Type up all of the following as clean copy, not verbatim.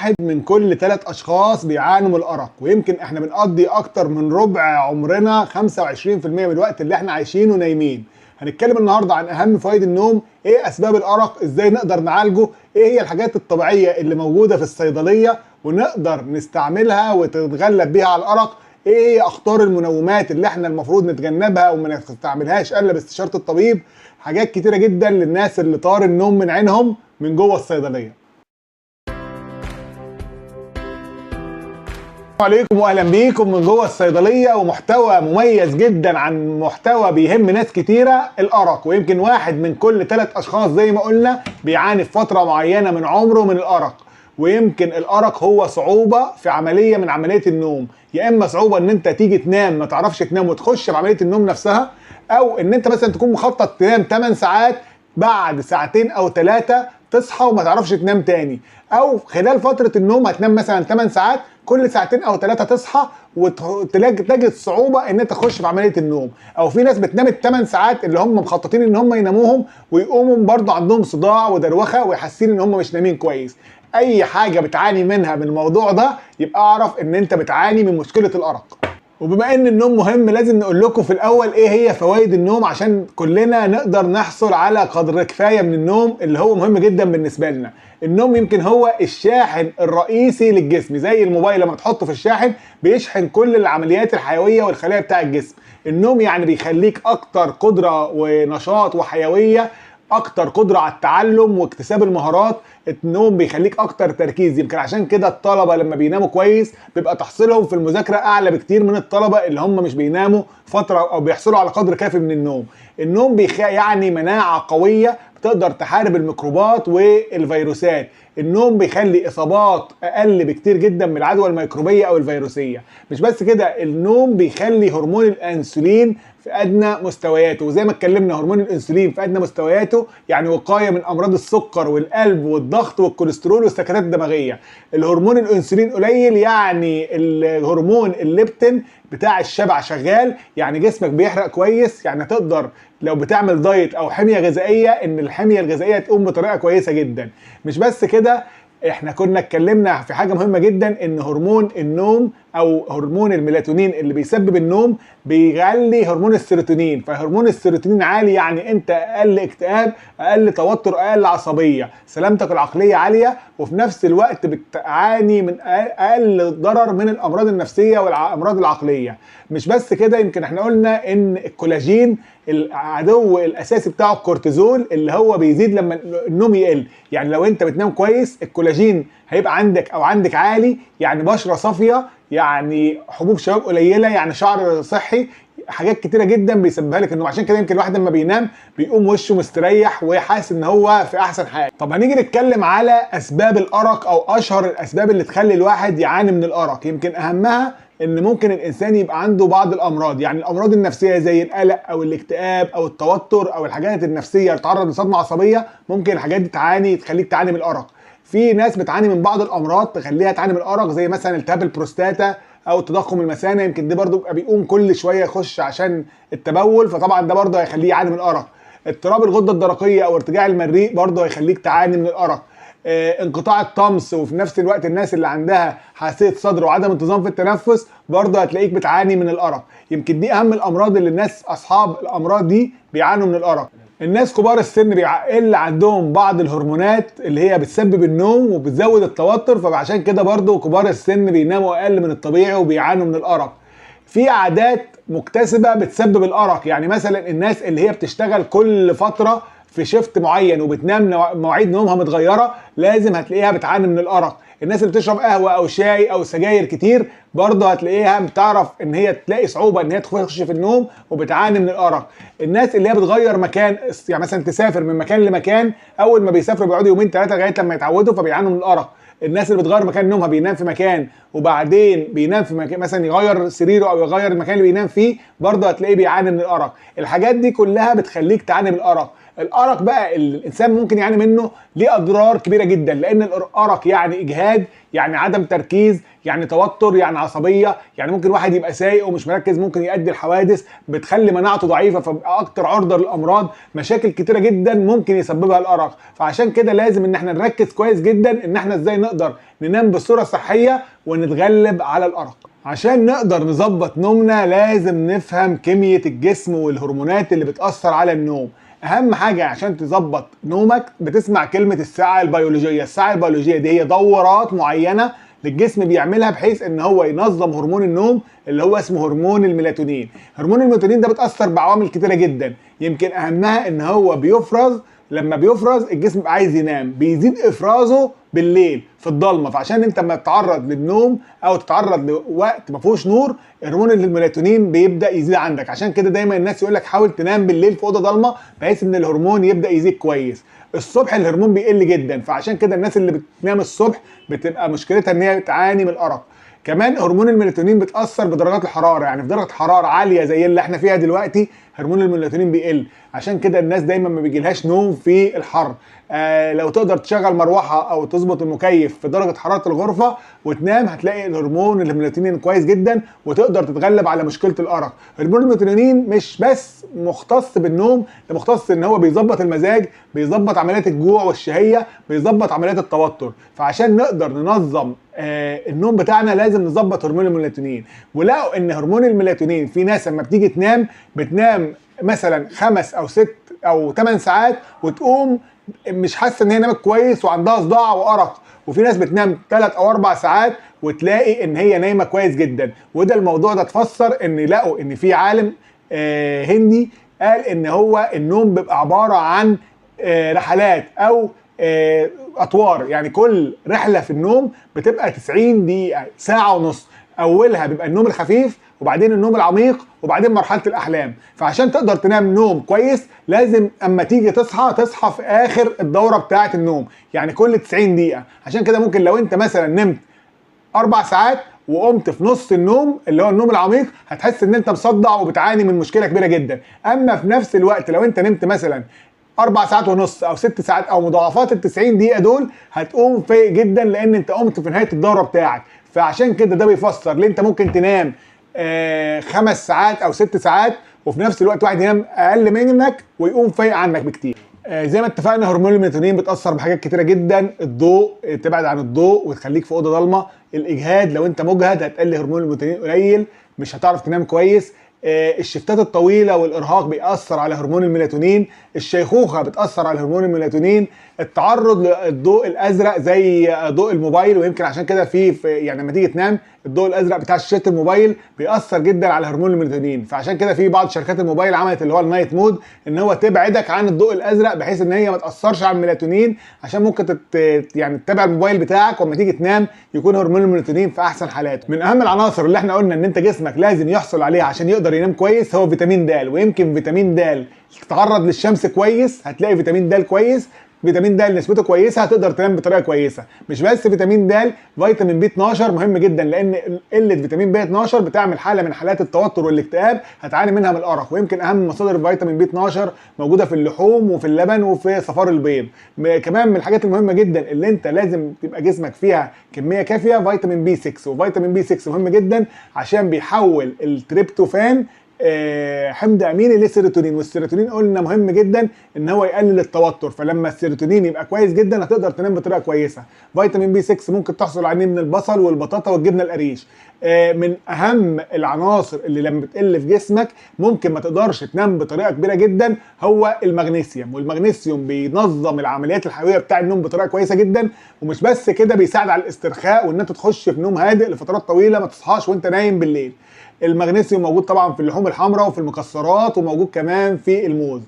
واحد من كل 3 أشخاص بيعانوا من الأرق، ويمكن احنا بنقضي أكتر من ربع عمرنا 25% من الوقت اللي احنا عايشينه نايمين. هنتكلم النهارده عن أهم فوائد النوم، إيه أسباب الأرق، إزاي نقدر نعالجه، إيه هي الحاجات الطبيعية اللي موجودة في الصيدلية ونقدر نستعملها وتتغلب بيها على الأرق، إيه هي أخطار المنومات اللي احنا المفروض نتجنبها وما نستعملهاش إلا باستشارة الطبيب. حاجات كتيرة جدا للناس اللي طار النوم من عينهم من جوه الصيدلية. السلام عليكم واهلا بيكم من جوه الصيدليه، ومحتوى مميز جدا عن محتوى بيهم ناس كتيره، الارق. ويمكن واحد من كل 3 اشخاص زي ما قلنا بيعاني في فتره معينه من عمره من الارق. ويمكن الارق هو صعوبه في عمليه من عمليه النوم، يا اما صعوبه ان انت تيجي تنام ما تعرفش تنام وتخش في عمليه النوم نفسها، او ان انت مثلا تكون مخطط تنام 8 ساعات بعد ساعتين او 3 تصحى وما تعرفش تنام تاني، او خلال فتره النوم هتنام مثلا 8 ساعات كل ساعتين او 3 تصحى وتجد صعوبه ان انت تخش في عمليه النوم. او في ناس بتنام ال8 ساعات اللي هم مخططين ان هم يناموهم ويقوموا برضه عندهم صداع ودروخه ويحسين ان هم مش نايمين كويس. اي حاجه بتعاني منها من الموضوع ده يبقى اعرف ان انت بتعاني من مشكله الارق. وبما ان النوم مهم لازم نقول لكم في الاول ايه هي فوائد النوم عشان كلنا نقدر نحصل على قدر كفايه من النوم اللي هو مهم جدا بالنسبه لنا. النوم يمكن هو الشاحن الرئيسي للجسم، زي الموبايل لما تحطه في الشاحن بيشحن كل العمليات الحيويه والخلايا بتاع الجسم. النوم يعني بيخليك اكتر قدره ونشاط وحيويه، اكتر قدره على التعلم واكتساب المهارات. النوم بيخليك اكتر تركيز، يمكن عشان كده الطلبه لما بيناموا كويس بيبقى تحصيلهم في المذاكره اعلى بكتير من الطلبه اللي هم مش بيناموا فتره او بيحصلوا على قدر كافي من النوم. النوم يعني مناعه قويه بتقدر تحارب الميكروبات والفيروسات. النوم بيخلي اصابات اقل بكتير جدا من العدوى الميكروبيه او الفيروسيه. مش بس كده، النوم بيخلي هرمون الانسولين في ادنى مستوياته، وزي ما اتكلمنا هرمون الانسولين في ادنى مستوياته يعني وقايه من امراض السكر والقلب والضغط والكوليسترول والسكتات الدماغيه. الهرمون الانسولين قليل يعني الهرمون الليبتين بتاع الشبع شغال، يعني جسمك بيحرق كويس، يعني تقدر لو بتعمل دايت او حميه غذائيه ان الحميه الغذائيه تقوم بطريقه كويسه جدا. مش بس كده، احنا كنا اتكلمنا في حاجه مهمه جدا ان هرمون النوم او هرمون الميلاتونين اللي بيسبب النوم بيعلي هرمون السيروتونين. فهرمون السيروتونين عالي يعني انت اقل اكتئاب، اقل توتر، اقل عصبيه، سلامتك العقليه عاليه، وفي نفس الوقت بتعاني من اقل ضرر من الامراض النفسيه والامراض العقليه. مش بس كده، يمكن احنا قلنا ان الكولاجين العدو الاساسي بتاعه الكورتيزول اللي هو بيزيد لما النوم يقل. يعني لو انت بتنام كويس الكولاجين هيبقى عندك عالي، يعني بشره صافيه، يعني حبوب شباب قليله، يعني شعر صحي، حاجات كتيره جدا بيسببها لك النوم. عشان كده يمكن الواحد لما بينام بيقوم وشه مستريح وحاسس ان هو في احسن حال. طب هنيجي نتكلم على اسباب الارق او اشهر الاسباب اللي تخلي الواحد يعاني من الارق. يمكن اهمها ان ممكن الانسان يبقى عنده بعض الامراض، يعني الامراض النفسيه زي القلق او الاكتئاب او التوتر او الحاجات النفسيه اللي تتعرض لصدمه عصبيه، ممكن الحاجات دي تخليك تعاني من الارق. في ناس بتعاني من بعض الامراض تخليها تعاني من الارق، زي مثلا التهاب البروستاتا او التضخم المثانه، يمكن دي برضو بيقوم كل شويه يخش عشان التبول، فطبعا ده برضو هيخليه يعاني من الارق. اضطراب الغده الدرقيه او ارتجاع المريء برضو هيخليك تعاني من الارق. انقطاع الطمس، وفي نفس الوقت الناس اللي عندها حساسيه صدر وعدم انتظام في التنفس برضه هتلاقيك بتعاني من الارق. يمكن دي اهم الامراض اللي الناس اصحاب الامراض دي بيعانوا من الارق. الناس كبار السن بيقل عندهم بعض الهرمونات اللي هي بتسبب النوم وبتزود التوتر، فعشان كده برضه كبار السن بيناموا اقل من الطبيعي وبيعانوا من الارق. في عادات مكتسبه بتسبب الارق، يعني مثلا الناس اللي هي بتشتغل كل فتره في شيفت معين وبتنام مواعيد نومها متغيره لازم هتلاقيها بتعاني من الارق. الناس اللي بتشرب قهوه او شاي او سجاير كتير برضه هتلاقيها بتعرف ان هي تلاقي صعوبه ان هي تخش في النوم وبتعاني من الارق. الناس اللي هي بتغير مكان، يعني مثلا تسافر من مكان لمكان، اول ما بيسافروا بيقعدوا يومين 3 لغايه لما يتعودوا فبيعانوا من الارق. الناس اللي بتغير مكان نومها، بينام في مكان وبعدين بينام في مكان، مثلا يغير سريره او يغير المكان اللي بينام فيه، برضه هتلاقيه بيعاني من الارق. الحاجات دي كلها بتخليك تعاني من الارق. الارق بقى الانسان ممكن يعاني منه، ليه اضرار كبيره جدا، لان الارق يعني اجهاد، يعني عدم تركيز، يعني توتر، يعني عصبيه، يعني ممكن واحد يبقى سايق ومش مركز ممكن يؤدي لحوادث، بتخلي مناعته ضعيفه فبقى اكتر عرضه للامراض. مشاكل كتيره جدا ممكن يسببها الارق. فعشان كده لازم ان احنا نركز كويس جدا ان احنا ازاي نقدر ننام بصوره صحيه ونتغلب على الارق. عشان نقدر نظبط نومنا لازم نفهم كميه الجسم والهرمونات اللي بتاثر على النوم. اهم حاجه عشان تظبط نومك بتسمع كلمه الساعه البيولوجيه. الساعه البيولوجيه دي هي دورات معينه للجسم بيعملها بحيث ان هو ينظم هرمون النوم اللي هو اسمه هرمون الميلاتونين. هرمون الميلاتونين ده بتاثر بعوامل كتيره جدا، يمكن اهمها ان هو بيفرز، لما بيفرز الجسم بيبقى عايز ينام بيزيد افرازه بالليل في الضلمه. فعشان انت لما تتعرض للنوم او تتعرض لوقت ما فيهوش نور هرمون الميلاتونين بيبدا يزيد عندك. عشان كده دايما الناس يقول لك حاول تنام بالليل في اوضه ضلمه بحيث ان الهرمون يبدا يزيد كويس. الصبح الهرمون بيقل جدا، فعشان كده الناس اللي بتنام الصبح بتبقى مشكلتها ان هي بتعاني من الارق. كمان هرمون الميلاتونين بتاثر بدرجات الحراره، يعني في درجه حراره عاليه زي اللي احنا فيها دلوقتي هرمون الميلاتونين بيقل. عشان كده الناس دايما ما بيجيلهاش نوم في الحر. لو تقدر تشغل مروحه او تظبط المكيف في درجه حراره الغرفه وتنام هتلاقي الهرمون الميلاتونين كويس جدا وتقدر تتغلب على مشكله الارق. هرمون الميلاتونين مش بس مختص بالنوم، ده مختص ان هو بيظبط المزاج، بيظبط عمليات الجوع والشهيه، بيظبط عمليات التوتر. فعشان نقدر ننظم النوم بتاعنا لازم نظبط هرمون الميلاتونين. ولقوا ان هرمون الميلاتونين في ناس لما بتيجي تنام بتنام مثلا 5 أو 6 أو 8 ساعات وتقوم مش حاسه ان هي نامت كويس وعندها صداع وارق. وفي ناس بتنام 3 أو 4 ساعات وتلاقي ان هي نايمه كويس جدا. وده الموضوع ده اتفسر ان لقوا ان في عالم هندي قال ان هو النوم بيبقى عباره عن رحلات او اطوار، يعني كل رحله في النوم بتبقى 90 دقيقه، ساعه ونص. اولها بيبقى النوم الخفيف وبعدين النوم العميق وبعدين مرحله الاحلام. فعشان تقدر تنام نوم كويس لازم اما تيجي تصحى في اخر الدوره بتاعه النوم، يعني كل 90 دقيقه. عشان كده ممكن لو انت مثلا نمت 4 ساعات وقمت في نص النوم اللي هو النوم العميق هتحس ان انت مصدع وبتعاني من مشكله كبيره جدا. اما في نفس الوقت لو انت نمت مثلا 4 ساعات ونص او 6 ساعات او مضاعفات ال 90 دقيقه دول هتقوم فايق جدا لان انت قمت في نهايه الدوره بتاعك. فعشان كده ده بيفسر ليه انت ممكن تنام 5 ساعات او 6 ساعات وفي نفس الوقت واحد ينام اقل منك ويقوم فايق عنك بكتير. زي ما اتفقنا هرمون الميلاتونين بتاثر بحاجات كتيره جدا. الضوء، تبعد عن الضوء وتخليك في اوضه ضلمه. الاجهاد، لو انت مجهد هتقل هرمون الميلاتونين قليل مش هتعرف تنام كويس. الشفتات الطويله والارهاق بيأثر على هرمون الميلاتونين. الشيخوخه بتأثر على هرمون الميلاتونين. التعرض للضوء الازرق زي ضوء الموبايل، ويمكن عشان كده في يعني لما تيجي تنام الضوء الازرق بتاع شاشه الموبايل بيأثر جدا على هرمون الميلاتونين. فعشان كده في بعض شركات الموبايل عملت اللي هو النايت مود ان هو تبعدك عن الضوء الازرق بحيث ان هي ما تأثرش على الميلاتونين، عشان ممكن يعني تتابع الموبايل بتاعك وما تيجي تنام يكون هرمون الميلاتونين في احسن حالاته. من اهم العناصر اللي احنا قلنا ان انت جسمك لازم يحصل عليها عشان يقدر ينام كويس هو فيتامين د. ويمكن فيتامين د تتعرض للشمس كويس هتلاقي فيتامين د كويس. فيتامين د نسبته كويسه هتقدر تنام بطريقه كويسه. مش بس فيتامين د، فيتامين بي 12 مهم جدا لان قله فيتامين بي 12 بتعمل حاله من حالات التوتر والاكتئاب هتعاني منها من الارق. ويمكن اهم مصادر فيتامين بي 12 موجوده في اللحوم وفي اللبن وفي صفار البيض. كمان من الحاجات المهمه جدا اللي انت لازم تبقى جسمك فيها كميه كافيه فيتامين بي 6. وفيتامين بي 6 مهم جدا عشان بيحول التريبتوفان حمض اميني للسيروتونين. والسيروتونين قلنا مهم جدا ان هو يقلل التوتر. فلما السيروتونين يبقى كويس جدا هتقدر تنام بطريقه كويسه. فيتامين بي 6 ممكن تحصل عليه من البصل والبطاطا والجبنه القريش. من اهم العناصر اللي لما بتقل في جسمك ممكن ما تقدرش تنام بطريقه كبيره جدا هو المغنيسيوم. والمغنيسيوم بينظم العمليات الحيويه بتاع النوم بطريقه كويسه جدا. ومش بس كده بيساعد على الاسترخاء وان انت تخش في نوم هادئ لفترات طويله ما تصحاش وانت نايم بالليل. المغنيسيوم موجود طبعا في اللحوم الحمراء وفي المكسرات وموجود كمان في الموز.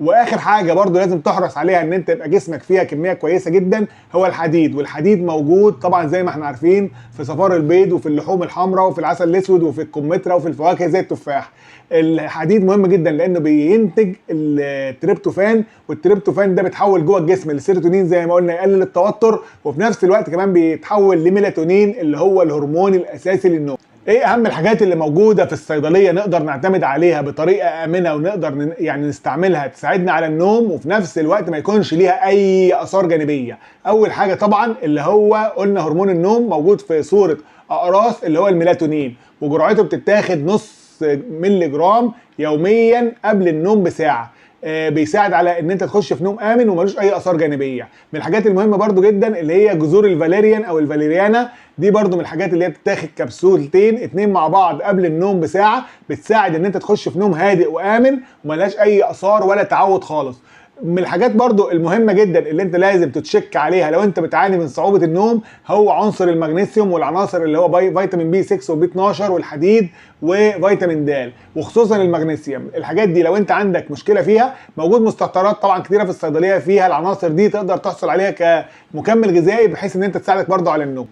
واخر حاجه برضو لازم تحرص عليها ان انت يبقى جسمك فيها كميه كويسه جدا هو الحديد. والحديد موجود طبعا زي ما احنا عارفين في صفار البيض وفي اللحوم الحمراء وفي العسل الاسود وفي الكمثرى وفي الفواكه زي التفاح. الحديد مهم جدا لانه بينتج التريبتوفان، والتريبتوفان ده بيتحول جوه الجسم للسيروتونين زي ما قلنا يقلل التوتر، وفي نفس الوقت كمان بيتحول لميلاتونين اللي هو الهرمون الاساسي للنوم. ايه اهم الحاجات اللي موجوده في الصيدليه نقدر نعتمد عليها بطريقه امنه ونقدر يعني نستعملها تساعدنا على النوم وفي نفس الوقت ما يكونش ليها اي اثار جانبيه؟ اول حاجه طبعا اللي هو قلنا هرمون النوم موجود في صوره اقراص اللي هو الميلاتونين، وجرعته بتتاخد نص مللي جرام يوميا قبل النوم بساعه. بيساعد على ان انت تخش في نوم امن وملوش اي اثار جانبيه. من الحاجات المهمه برضو جدا اللي هي جذور الفاليريان او الفاليريانا، دي برضو من الحاجات اللي هي بتتاخد كبسولتين 2 مع بعض قبل النوم بساعه، بتساعد ان انت تخش في نوم هادئ وامن وملهاش اي اثار ولا تعود خالص. من الحاجات برضو المهمة جدا اللي انت لازم تتشك عليها لو انت بتعاني من صعوبة النوم هو عنصر المغنيسيوم والعناصر اللي هو فيتامين بي 6 وبي 12 والحديد وفيتامين د، وخصوصا المغنيسيوم. الحاجات دي لو انت عندك مشكلة فيها موجود مستحضرات طبعا كتيرة في الصيدلية فيها العناصر دي، تقدر تحصل عليها كمكمل غذائي بحيث ان انت تساعدك برضو على النوم.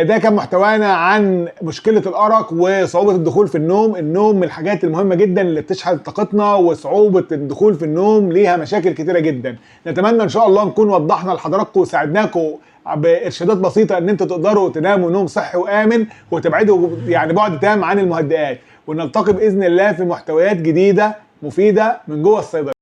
ده كان محتوانا عن مشكلة الأرق وصعوبة الدخول في النوم. النوم من الحاجات المهمة جدا اللي بتشحن طاقتنا، وصعوبة الدخول في النوم ليها مشاكل كتيرة جدا. نتمنى ان شاء الله نكون وضحنا لحضراتكم وساعدناكم بارشادات بسيطه ان انتوا تقدروا تناموا نوم صحي وامن وتبعدوا يعني بعد تام عن المهدئات، ونلتقي باذن الله في محتويات جديده مفيده من جوه الصيدليه.